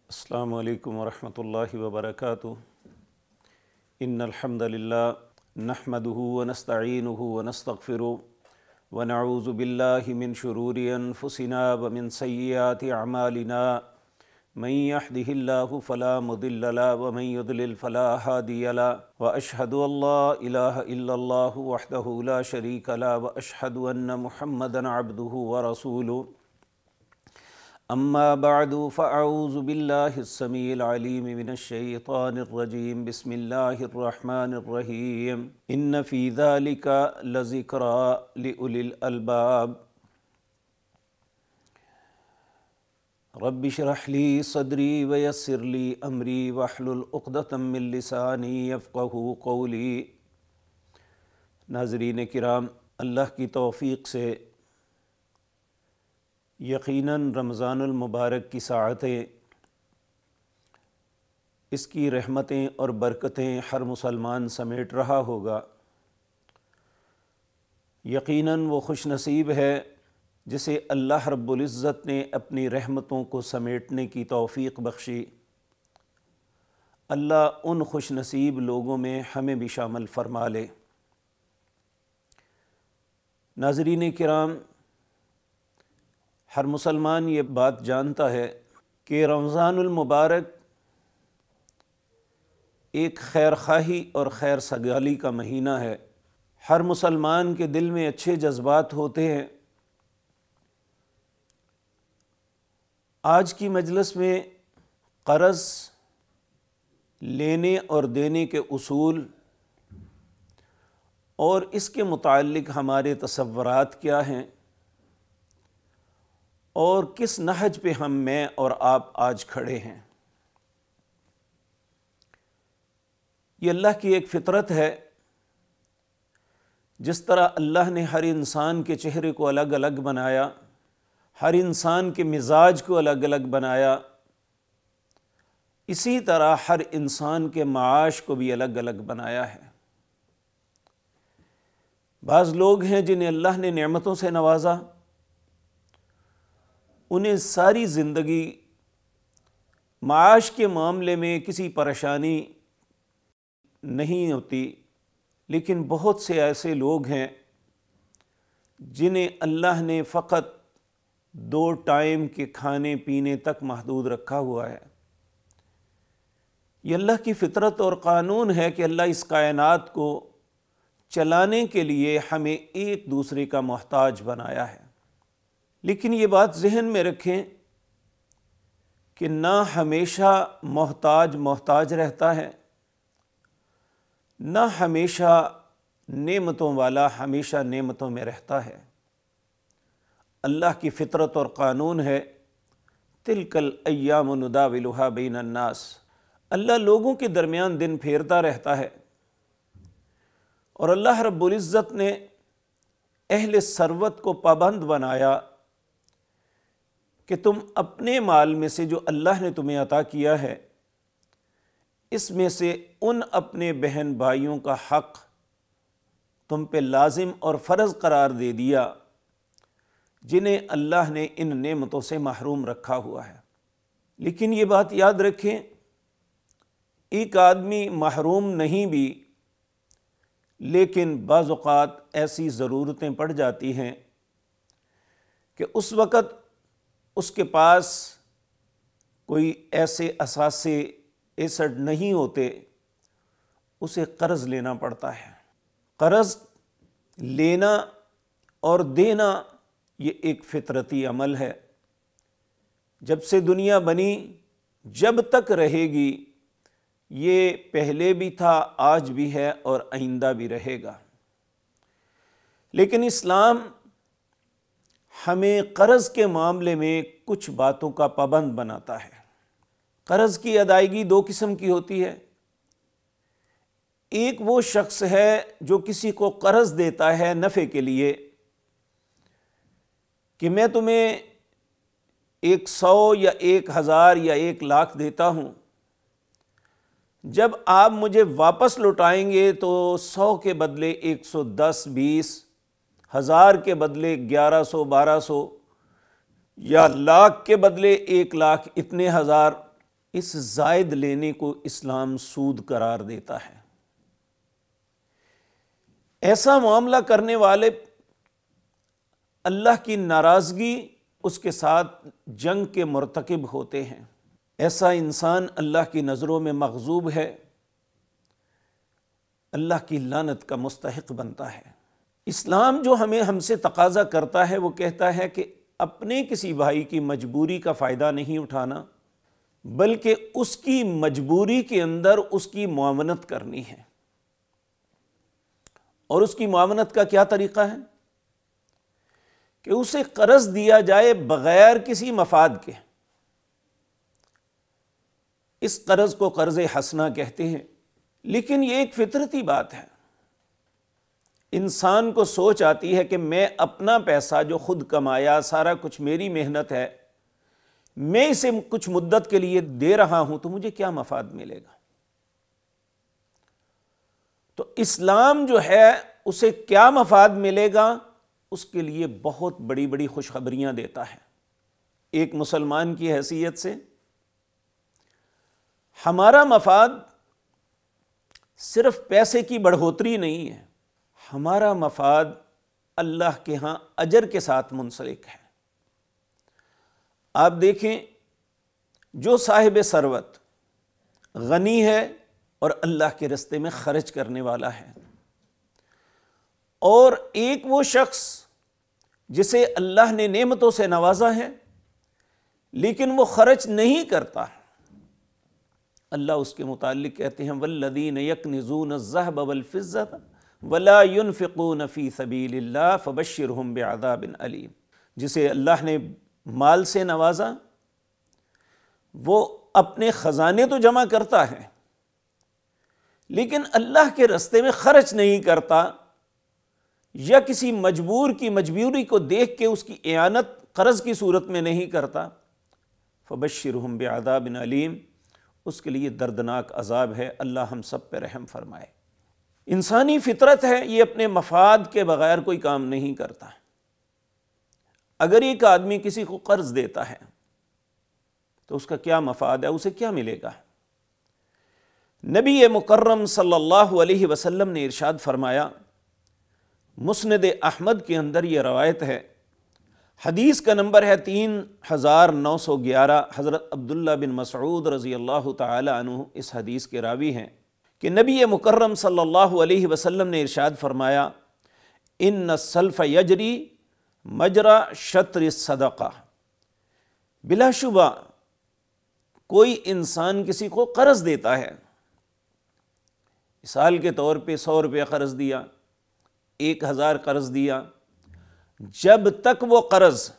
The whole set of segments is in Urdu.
السلام علیکم ورحمۃ اللہ وبرکاتہ۔ ان الحمد للہ نحمده ونستعینه ونستغفره ونعوذ باللہ من شرور انفسنا ومن سیئات اعمالنا من يهده الله فلا مضل له ومن يضلل فلا هادي له واشهد ان لا اله الا الله وحده لا شريك له واشهد ان محمدا عبده ورسوله اما بعد فاعوذ باللہ السمیع العلیم من الشیطان الرجیم بسم اللہ الرحمن الرحیم ان فی ذلک لذکری لأولی الالباب رب اشرح لی صدری ویسر لی امری واحلل عقدۃ من لسانی یفقہوا قولی۔ ناظرین کرام، اللہ کی توفیق سے یقیناً رمضان المبارک کی ساعتیں، اس کی رحمتیں اور برکتیں ہر مسلمان سمیٹ رہا ہوگا۔ یقیناً وہ خوش نصیب ہے جسے اللہ رب العزت نے اپنی رحمتوں کو سمیٹنے کی توفیق بخشی۔ اللہ ان خوش نصیب لوگوں میں ہمیں بھی شامل فرما لے۔ ناظرین کرام، ہر مسلمان یہ بات جانتا ہے کہ رمضان المبارک ایک خیر خواہی اور خیر سگالی کا مہینہ ہے۔ ہر مسلمان کے دل میں اچھے جذبات ہوتے ہیں۔ آج کی مجلس میں قرض لینے اور دینے کے اصول اور اس کے متعلق ہمارے تصورات کیا ہیں، اور کس نہج پہ میں اور آپ آج کھڑے ہیں۔ یہ اللہ کی ایک فطرت ہے۔ جس طرح اللہ نے ہر انسان کے چہرے کو الگ الگ بنایا، ہر انسان کے مزاج کو الگ الگ بنایا، اسی طرح ہر انسان کے معاش کو بھی الگ الگ بنایا ہے۔ بعض لوگ ہیں جنہیں اللہ نے نعمتوں سے نوازا، انہیں ساری زندگی معاش کے معاملے میں کسی پریشانی نہیں ہوتی، لیکن بہت سے ایسے لوگ ہیں جنہیں اللہ نے فقط 2 ٹائم کے کھانے پینے تک محدود رکھا ہوا ہے۔ یہ اللہ کی فطرت اور قانون ہے کہ اللہ اس کائنات کو چلانے کے لیے ہمیں ایک دوسرے کا محتاج بنایا ہے۔ لیکن یہ بات ذہن میں رکھیں کہ نہ ہمیشہ محتاج رہتا ہے، نہ ہمیشہ نعمتوں والا ہمیشہ نعمتوں میں رہتا ہے۔ اللہ کی فطرت اور قانون ہے تلک الایام نداولها بین الناس۔ اللہ لوگوں کے درمیان دن پھیرتا رہتا ہے، اور اللہ رب العزت نے اہل ثروت کو پابند بنایا کہ تم اپنے مال میں سے جو اللہ نے تمہیں عطا کیا ہے، اس میں سے ان اپنے بہن بھائیوں کا حق تم پہ لازم اور فرض قرار دے دیا جنہیں اللہ نے ان نعمتوں سے محروم رکھا ہوا ہے۔ لیکن یہ بات یاد رکھیں، ایک آدمی محروم نہیں بھی، لیکن بعض اوقات ایسی ضرورتیں پڑ جاتی ہیں کہ اس وقت اس کے پاس کوئی ایسے اثاثے ایسڈ نہیں ہوتے، اسے قرض لینا پڑتا ہے۔ قرض لینا اور دینا یہ ایک فطرتی عمل ہے۔ جب سے دنیا بنی جب تک رہے گی، یہ پہلے بھی تھا، آج بھی ہے اور آئندہ بھی رہے گا۔ لیکن اسلام ہمیں قرض کے معاملے میں کچھ باتوں کا پابند بناتا ہے۔ قرض کی ادائیگی 2 قسم کی ہوتی ہے۔ ایک وہ شخص ہے جو کسی کو قرض دیتا ہے نفع کے لیے کہ میں تمہیں 100 یا 1000 یا 1 لاکھ دیتا ہوں، جب آپ مجھے واپس لوٹائیں گے تو 100 کے بدلے 110، 20، 1000 کے بدلے 1100، 1200، یا لاکھ کے بدلے 1 لاکھ اتنے ہزار اس زائد لینے کو اسلام سود قرار دیتا ہے۔ ایسا معاملہ کرنے والے اللہ کی ناراضگی اس کے ساتھ جنگ کے مرتکب ہوتے ہیں۔ ایسا انسان اللہ کی نظروں میں مغضوب ہے، اللہ کی لعنت کا مستحق بنتا ہے۔ اسلام جو ہم سے تقاضا کرتا ہے وہ کہتا ہے کہ اپنے کسی بھائی کی مجبوری کا فائدہ نہیں اٹھانا، بلکہ اس کی مجبوری کے اندر اس کی معاونت کرنی ہے۔ اور اس کی معاونت کا کیا طریقہ ہے؟ کہ اسے قرض دیا جائے بغیر کسی مفاد کے۔ اس قرض کو قرض حسنہ کہتے ہیں، لیکن یہ ایک فطرتی بات ہے۔ انسان کو سوچ آتی ہے کہ میں اپنا پیسہ جو خود کمایا، سارا کچھ میری محنت ہے، میں اسے کچھ مدت کے لیے دے رہا ہوں تو مجھے کیا مفاد ملے گا؟ تو اسلام جو ہے اسے کیا مفاد ملے گا، اس کے لیے بہت بڑی بڑی خوشخبریاں دیتا ہے۔ ایک مسلمان کی حیثیت سے ہمارا مفاد صرف پیسے کی بڑھوتری نہیں ہے، ہمارا مفاد اللہ کے ہاں اجر کے ساتھ منسلک ہے۔ آپ دیکھیں، جو صاحب ثروت غنی ہے اور اللہ کے راستے میں خرچ کرنے والا ہے، اور ایک وہ شخص جسے اللہ نے نعمتوں سے نوازا ہے لیکن وہ خرچ نہیں کرتا، اللہ اس کے متعلق کہتے ہیں والذین یکنزون الذهب والفضة ولا ينفقون فی سبیل اللہ فبشرهم بعذاب علیم۔ جسے اللہ نے مال سے نوازا وہ اپنے خزانے تو جمع کرتا ہے لیکن اللہ کے راستے میں خرچ نہیں کرتا، یا کسی مجبور کی مجبوری کو دیکھ کے اس کی اعانت قرض کی صورت میں نہیں کرتا، فبشرهم بعذاب علیم، اس کے لیے دردناک عذاب ہے۔ اللہ ہم سب پہ رحم فرمائے۔ انسانی فطرت ہے، یہ اپنے مفاد کے بغیر کوئی کام نہیں کرتا۔ اگر ایک آدمی کسی کو قرض دیتا ہے تو اس کا کیا مفاد ہے، اسے کیا ملے گا؟ نبی مکرم صلی اللہ علیہ وسلم نے ارشاد فرمایا، مسند احمد کے اندر یہ روایت ہے، حدیث کا نمبر ہے 3911، حضرت عبداللہ بن مسعود رضی اللہ تعالی عنہ اس حدیث کے راوی ہیں کہ نبی مکرم صلی اللہ علیہ وسلم نے ارشاد فرمایا، ان السلف یجری مجرا شطر الصدقہ، بلا شبہ کوئی انسان کسی کو قرض دیتا ہے، مثال کے طور پہ 100 روپے قرض دیا، 1000 قرض دیا، جب تک وہ قرض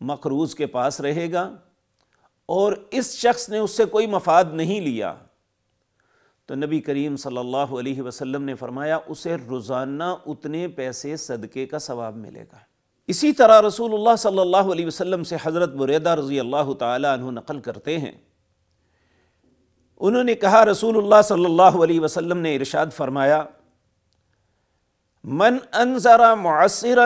مقروض کے پاس رہے گا اور اس شخص نے اس سے کوئی مفاد نہیں لیا تو نبی کریم صلی اللہ علیہ وسلم نے فرمایا اسے روزانہ اتنے پیسے صدقے کا ثواب ملے گا۔ اسی طرح رسول اللہ صلی اللہ علیہ وسلم سے حضرت بریدہ رضی اللہ تعالی عنہ نقل کرتے ہیں، انہوں نے کہا رسول اللہ صلی اللہ علیہ وسلم نے ارشاد فرمایا، من انذر معسرا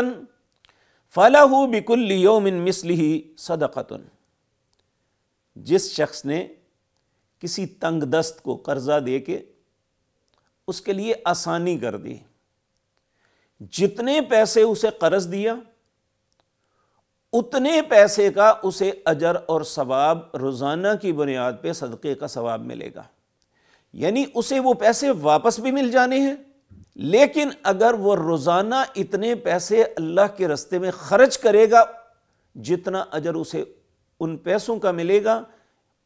فلہ بکل یوم مثلہ صدقۃ، جس شخص نے کسی تنگ دست کو قرضہ دے کے اس کے لیے آسانی کر دی، جتنے پیسے اسے قرض دیا اتنے پیسے کا اسے اجر اور ثواب روزانہ کی بنیاد پہ صدقے کا ثواب ملے گا۔ یعنی اسے وہ پیسے واپس بھی مل جانے ہیں، لیکن اگر وہ روزانہ اتنے پیسے اللہ کے راستے میں خرچ کرے گا، جتنا اجر اسے ان پیسوں کا ملے گا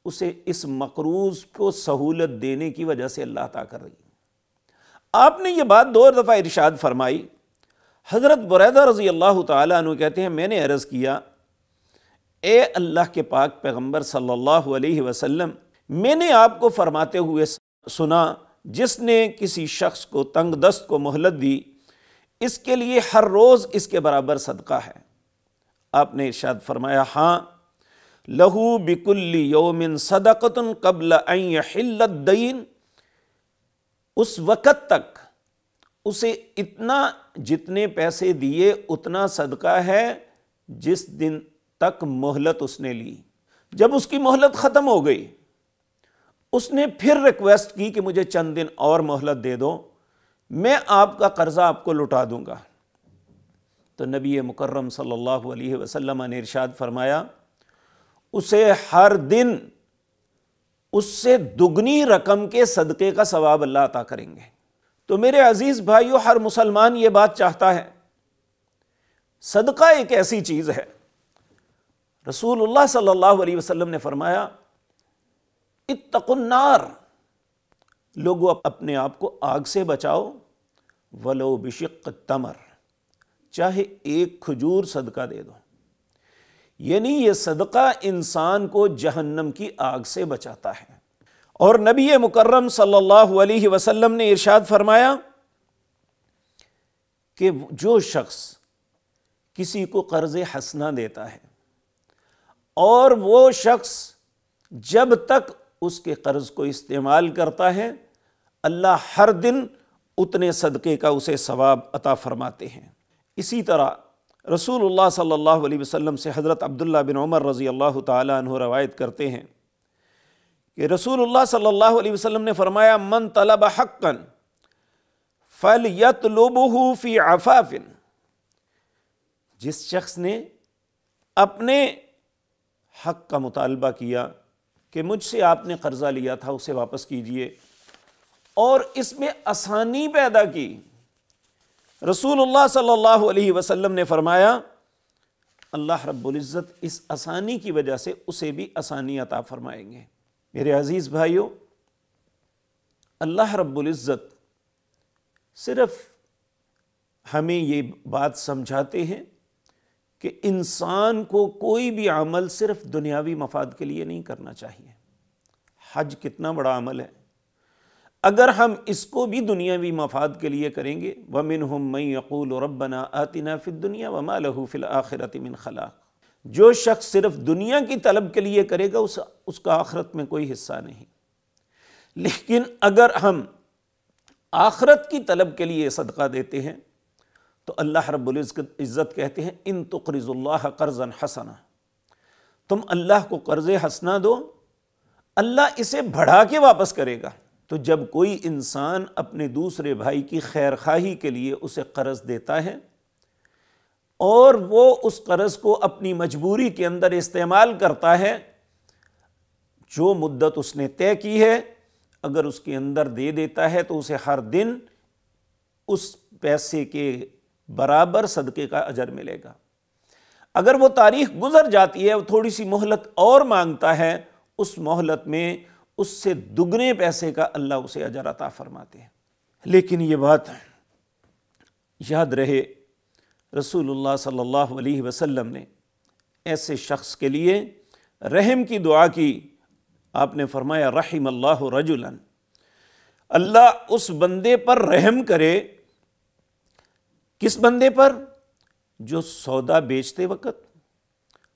اسے اس مقروض کو سہولت دینے کی وجہ سے اللہ عطا کر رہی ہے۔ آپ نے یہ بات 2 دفعہ ارشاد فرمائی۔ حضرت بریدہ رضی اللہ تعالیٰ عنہ کہتے ہیں، میں نے عرض کیا، اے اللہ کے پاک پیغمبر صلی اللہ علیہ وسلم، میں نے آپ کو فرماتے ہوئے سنا، جس نے کسی شخص کو تنگ دست کو مہلت دی اس کے لیے ہر روز اس کے برابر صدقہ ہے۔ آپ نے ارشاد فرمایا، ہاں، لہو بکل یوم صدقۃ قبل ان یحل الدین، اس وقت تک اسے اتنا جتنے پیسے دیے اتنا صدقہ ہے جس دن تک مہلت اس نے لی۔ جب اس کی مہلت ختم ہو گئی اس نے پھر ریکویسٹ کی کہ مجھے چند دن اور مہلت دے دو، میں آپ کا قرضہ آپ کو لوٹا دوں گا۔ تو نبی مکرم صلی اللہ علیہ وسلم نے ارشاد فرمایا اسے ہر دن اس سے دگنی رقم کے صدقے کا ثواب اللہ عطا کریں گے۔ تو میرے عزیز بھائیو، ہر مسلمان یہ بات چاہتا ہے۔ صدقہ ایک ایسی چیز ہے، رسول اللہ صلی اللہ علیہ وسلم نے فرمایا اتقوا النار، لوگوں اپنے آپ کو آگ سے بچاؤ، ولو بشق تمر، چاہے ایک کھجور صدقہ دے دو۔ یعنی یہ صدقہ انسان کو جہنم کی آگ سے بچاتا ہے۔ اور نبی مکرم صلی اللہ علیہ وسلم نے ارشاد فرمایا کہ جو شخص کسی کو قرض حسنہ دیتا ہے اور وہ شخص جب تک اس کے قرض کو استعمال کرتا ہے، اللہ ہر دن اتنے صدقے کا اسے ثواب عطا فرماتے ہیں۔ اسی طرح رسول اللہ صلی اللہ علیہ وسلم سے حضرت عبداللہ بن عمر رضی اللہ تعالیٰ عنہ روایت کرتے ہیں کہ رسول اللہ صلی اللہ علیہ وسلم نے فرمایا من طلب حقا فلیطلبہ فی عفاف، جس شخص نے اپنے حق کا مطالبہ کیا کہ مجھ سے آپ نے قرضہ لیا تھا اسے واپس کیجئے، اور اس میں آسانی پیدا کی، رسول اللہ صلی اللہ علیہ وسلم نے فرمایا اللہ رب العزت اس آسانی کی وجہ سے اسے بھی آسانی عطا فرمائیں گے۔ میرے عزیز بھائیو، اللہ رب العزت صرف ہمیں یہ بات سمجھاتے ہیں کہ انسان کو کوئی بھی عمل صرف دنیاوی مفاد کے لیے نہیں کرنا چاہیے۔ حج کتنا بڑا عمل ہے، اگر ہم اس کو بھی دنیاوی مفاد کے لیے کریں گے وَمِنْهُمْ مَنْ يَقُولُ رَبَّنَا آتِنَا فِي الدُّنْيَا وَمَا لَهُ فِي الْآخِرَةِ مِنْ خَلَاقٍ، جو شخص صرف دنیا کی طلب کے لیے کرے گا اس کا آخرت میں کوئی حصہ نہیں، لیکن اگر ہم آخرت کی طلب کے لیے صدقہ دیتے ہیں تو اللہ رب العزت کہتے ہیں ان تقرضوا اللہ قرضا حسنا، تم اللہ کو قرض حسنہ دو، اللہ اسے بڑھا کے واپس کرے گا۔ تو جب کوئی انسان اپنے دوسرے بھائی کی خیر خواہی کے لیے اسے قرض دیتا ہے اور وہ اس قرض کو اپنی مجبوری کے اندر استعمال کرتا ہے، جو مدت اس نے طے کی ہے اگر اس کے اندر دے دیتا ہے تو اسے ہر دن اس پیسے کے برابر صدقے کا اجر ملے گا۔ اگر وہ تاریخ گزر جاتی ہے، وہ تھوڑی سی مہلت اور مانگتا ہے، اس مہلت میں اس سے دگنے پیسے کا اللہ اسے اجر عطا فرماتے ہیں۔ لیکن یہ بات یاد رہے، رسول اللہ صلی اللہ علیہ وسلم نے ایسے شخص کے لیے رحم کی دعا کی۔ آپ نے فرمایا رحم اللہ رجلا، اللہ اس بندے پر رحم کرے، کس بندے پر؟ جو سودا بیچتے وقت،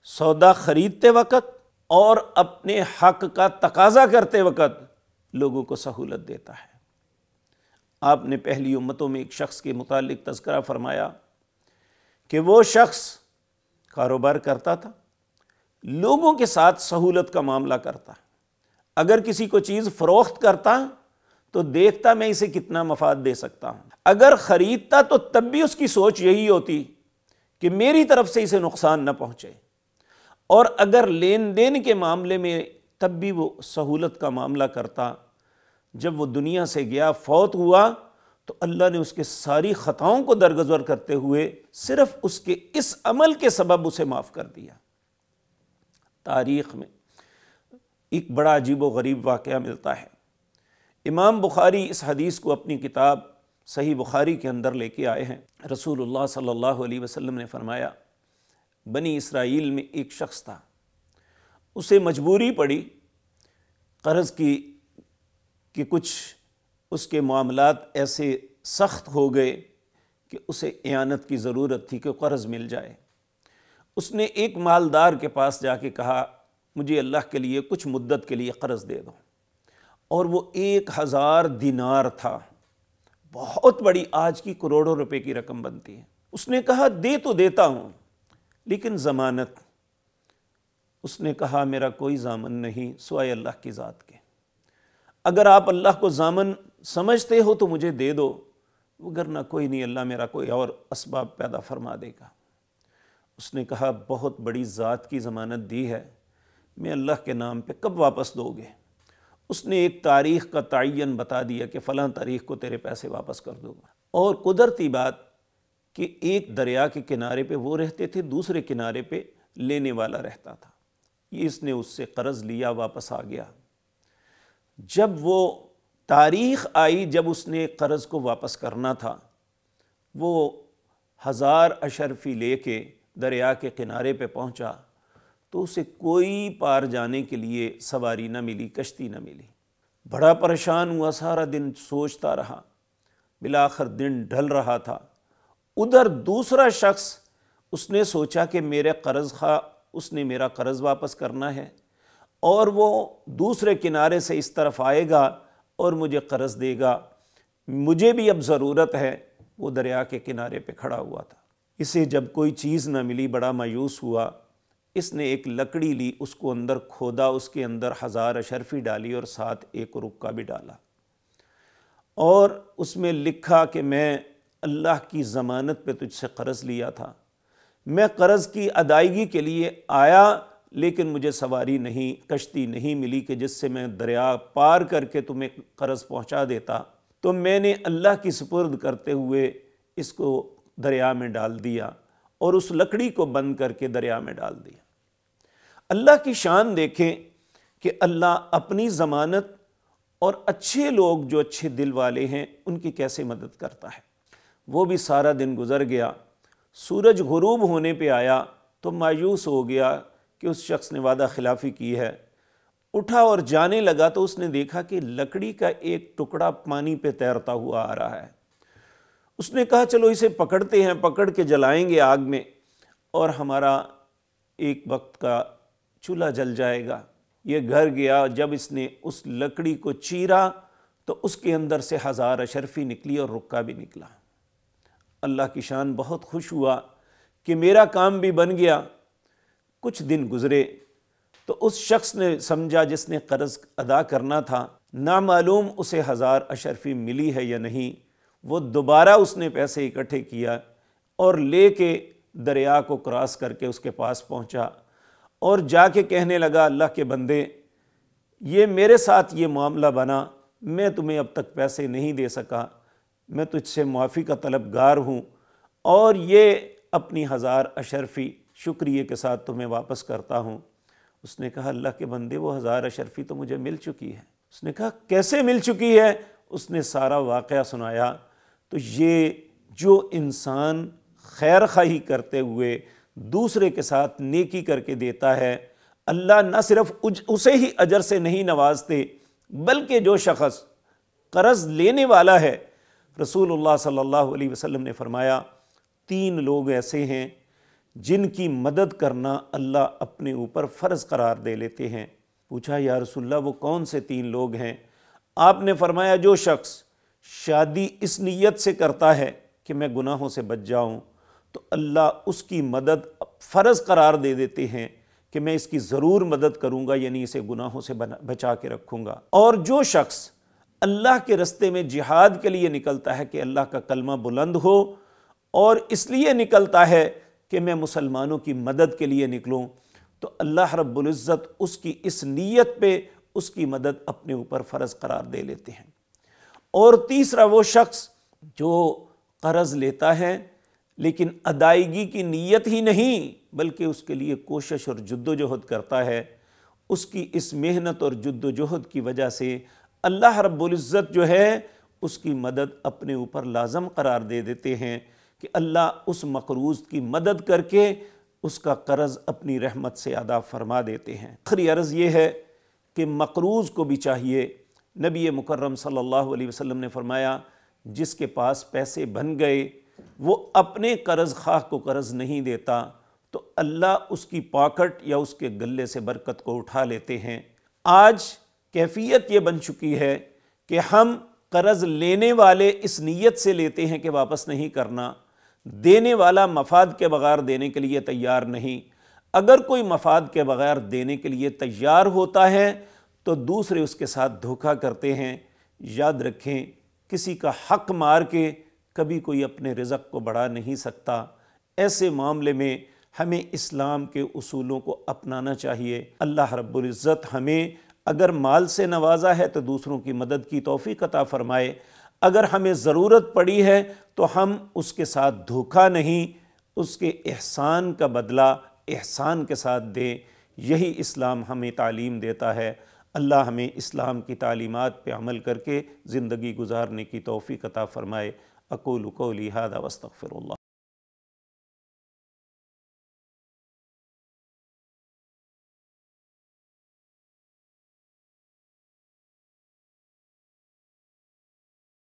سودا خریدتے وقت اور اپنے حق کا تقاضا کرتے وقت لوگوں کو سہولت دیتا ہے۔ آپ نے پہلی امتوں میں ایک شخص کے متعلق تذکرہ فرمایا کہ وہ شخص کاروبار کرتا تھا، لوگوں کے ساتھ سہولت کا معاملہ کرتا، اگر کسی کو چیز فروخت کرتا تو دیکھتا میں اسے کتنا مفاد دے سکتا ہوں، اگر خریدتا تو تب بھی اس کی سوچ یہی ہوتی کہ میری طرف سے اسے نقصان نہ پہنچے، اور اگر لین دین کے معاملے میں تب بھی وہ سہولت کا معاملہ کرتا۔ جب وہ دنیا سے گیا، فوت ہوا، تو اللہ نے اس کے ساری خطاؤں کو درگزر کرتے ہوئے صرف اس کے اس عمل کے سبب اسے معاف کر دیا۔ تاریخ میں ایک بڑا عجیب و غریب واقعہ ملتا ہے۔ امام بخاری اس حدیث کو اپنی کتاب صحیح بخاری کے اندر لے کے آئے ہیں۔ رسول اللہ صلی اللہ علیہ وسلم نے فرمایا بنی اسرائیل میں ایک شخص تھا، اسے مجبوری پڑی قرض کی کہ کچھ اس کے معاملات ایسے سخت ہو گئے کہ اسے اعانت کی ضرورت تھی کہ قرض مل جائے۔ اس نے ایک مالدار کے پاس جا کے کہا مجھے اللہ کے لیے کچھ مدت کے لیے قرض دے دو، اور وہ 1000 دینار تھا، بہت بڑی، آج کی کروڑوں روپے کی رقم بنتی ہے۔ اس نے کہا دے تو دیتا ہوں لیکن ضمانت۔ اس نے کہا میرا کوئی ضامن نہیں سوائے اللہ کی ذات کے۔ اگر آپ اللہ کو ضامن سمجھتے ہو تو مجھے دے دو، وگرنہ کوئی نہیں، اللہ میرا کوئی اور اسباب پیدا فرما دے گا۔ اس نے کہا بہت بڑی ذات کی ضمانت دی ہے، میں اللہ کے نام پہ کب واپس دو گے؟ اس نے ایک تاریخ کا تعین بتا دیا کہ فلاں تاریخ کو تیرے پیسے واپس کر دوں گا۔ اور قدرتی بات کہ ایک دریا کے کنارے پہ وہ رہتے تھے، دوسرے کنارے پہ لینے والا رہتا تھا، یہ اس نے اس سے قرض لیا، واپس آ گیا۔ جب وہ تاریخ آئی جب اس نے قرض کو واپس کرنا تھا، وہ 1000 اشرفی لے کے دریا کے کنارے پہ پہنچا تو اسے کوئی پار جانے کے لیے سواری نہ ملی، کشتی نہ ملی۔ بڑا پریشان ہوا، سارا دن سوچتا رہا، بالآخر دن ڈھل رہا تھا۔ ادھر دوسرا شخص، اس نے سوچا کہ میرے قرض خواہ اس نے میرا قرض واپس کرنا ہے اور وہ دوسرے کنارے سے اس طرف آئے گا اور مجھے قرض دے گا، مجھے بھی اب ضرورت ہے۔ وہ دریا کے کنارے پہ کھڑا ہوا تھا، اسے جب کوئی چیز نہ ملی بڑا مایوس ہوا۔ اس نے ایک لکڑی لی، اس کو اندر کھودا، اس کے اندر 1000 اشرفی ڈالی اور ساتھ ایک رکہ بھی ڈالا، اور اس میں لکھا کہ میں اللہ کی ضمانت پہ تجھ سے قرض لیا تھا، میں قرض کی ادائیگی کے لیے آیا لیکن مجھے سواری نہیں، کشتی نہیں ملی کہ جس سے میں دریا پار کر کے تمہیں قرض پہنچا دیتا، تو میں نے اللہ کی سپرد کرتے ہوئے اس کو دریا میں ڈال دیا اور اس لکڑی کو بند کر کے دریا میں ڈال دیا۔ اللہ کی شان دیکھیں کہ اللہ اپنی ضمانت اور اچھے لوگ جو اچھے دل والے ہیں ان کی کیسے مدد کرتا ہے۔ وہ بھی سارا دن گزر گیا، سورج غروب ہونے پہ آیا تو مایوس ہو گیا کہ اس شخص نے وعدہ خلافی کی ہے۔ اٹھا اور جانے لگا تو اس نے دیکھا کہ لکڑی کا ایک ٹکڑا پانی پہ تیرتا ہوا آ رہا ہے۔ اس نے کہا چلو اسے پکڑتے ہیں، پکڑ کے جلائیں گے آگ میں اور ہمارا ایک وقت کا چولہا جل جائے گا۔ یہ گھر گیا، جب اس نے اس لکڑی کو چیرا تو اس کے اندر سے 1000 اشرفی نکلی اور رکہ بھی نکلا۔ اللہ کی شان بہت خوش ہوا کہ میرا کام بھی بن گیا۔ کچھ دن گزرے تو اس شخص نے سمجھا جس نے قرض ادا کرنا تھا، نامعلوم اسے 1000 اشرفی ملی ہے یا نہیں۔ وہ دوبارہ اس نے پیسے اکٹھے کیا اور لے کے دریا کو کراس کر کے اس کے پاس پہنچا اور جا کے کہنے لگا اللہ کے بندے، یہ میرے ساتھ یہ معاملہ بنا، میں تمہیں اب تک پیسے نہیں دے سکا، میں تجھ سے معافی کا طلبگار ہوں اور یہ اپنی 1000 اشرفی شکریہ کے ساتھ تمہیں واپس کرتا ہوں۔ اس نے کہا اللہ کے بندے وہ 1000 اشرفی تو مجھے مل چکی ہے۔ اس نے کہا کیسے مل چکی ہے؟ اس نے سارا واقعہ سنایا۔ تو یہ جو انسان خیر خواہی کرتے ہوئے دوسرے کے ساتھ نیکی کر کے دیتا ہے، اللہ نہ صرف اسے ہی اجر سے نہیں نوازتے بلکہ جو شخص قرض لینے والا ہے، رسول اللہ صلی اللہ علیہ وسلم نے فرمایا 3 لوگ ایسے ہیں جن کی مدد کرنا اللہ اپنے اوپر فرض قرار دے لیتے ہیں۔ پوچھا یا رسول اللہ وہ کون سے 3 لوگ ہیں؟ آپ نے فرمایا جو شخص شادی اس نیت سے کرتا ہے کہ میں گناہوں سے بچ جاؤں تو اللہ اس کی مدد فرض قرار دے دیتے ہیں کہ میں اس کی ضرور مدد کروں گا، یعنی اسے گناہوں سے بچا کے رکھوں گا۔ اور جو شخص اللہ کے رستے میں جہاد کے لیے نکلتا ہے کہ اللہ کا کلمہ بلند ہو اور اس لیے نکلتا ہے کہ میں مسلمانوں کی مدد کے لیے نکلوں، تو اللہ رب العزت اس کی اس نیت پہ اس کی مدد اپنے اوپر فرض قرار دے لیتے ہیں۔ اور تیسرا وہ شخص جو قرض لیتا ہے لیکن ادائیگی کی نیت ہی نہیں بلکہ اس کے لیے کوشش اور جد و جہد کرتا ہے، اس کی اس محنت اور جد و جہد کی وجہ سے اللہ رب العزت جو ہے اس کی مدد اپنے اوپر لازم قرار دے دیتے ہیں کہ اللہ اس مقروض کی مدد کر کے اس کا قرض اپنی رحمت سے ادا فرما دیتے ہیں۔ آخری عرض یہ ہے کہ مقروض کو بھی چاہیے، نبی مکرم صلی اللہ علیہ وسلم نے فرمایا جس کے پاس پیسے بن گئے وہ اپنے قرض خواہ کو قرض نہیں دیتا تو اللہ اس کی پاکٹ یا اس کے گلے سے برکت کو اٹھا لیتے ہیں۔ آج کیفیت یہ بن چکی ہے کہ ہم قرض لینے والے اس نیت سے لیتے ہیں کہ واپس نہیں کرنا، دینے والا مفاد کے بغیر دینے کے لیے تیار نہیں۔ اگر کوئی مفاد کے بغیر دینے کے لیے تیار ہوتا ہے تو دوسرے اس کے ساتھ دھوکہ کرتے ہیں۔ یاد رکھیں، کسی کا حق مار کے کبھی کوئی اپنے رزق کو بڑھا نہیں سکتا۔ ایسے معاملے میں ہمیں اسلام کے اصولوں کو اپنانا چاہیے۔ اللہ رب العزت ہمیں اگر مال سے نوازا ہے تو دوسروں کی مدد کی توفیق عطا فرمائے، اگر ہمیں ضرورت پڑی ہے تو ہم اس کے ساتھ دھوکہ نہیں، اس کے احسان کا بدلہ احسان کے ساتھ دیں۔ یہی اسلام ہمیں تعلیم دیتا ہے۔ اللہ ہمیں اسلام کی تعلیمات پہ عمل کر کے زندگی گزارنے کی توفیق عطا فرمائے۔ اقول قولی ھذا واستغفر اللہ۔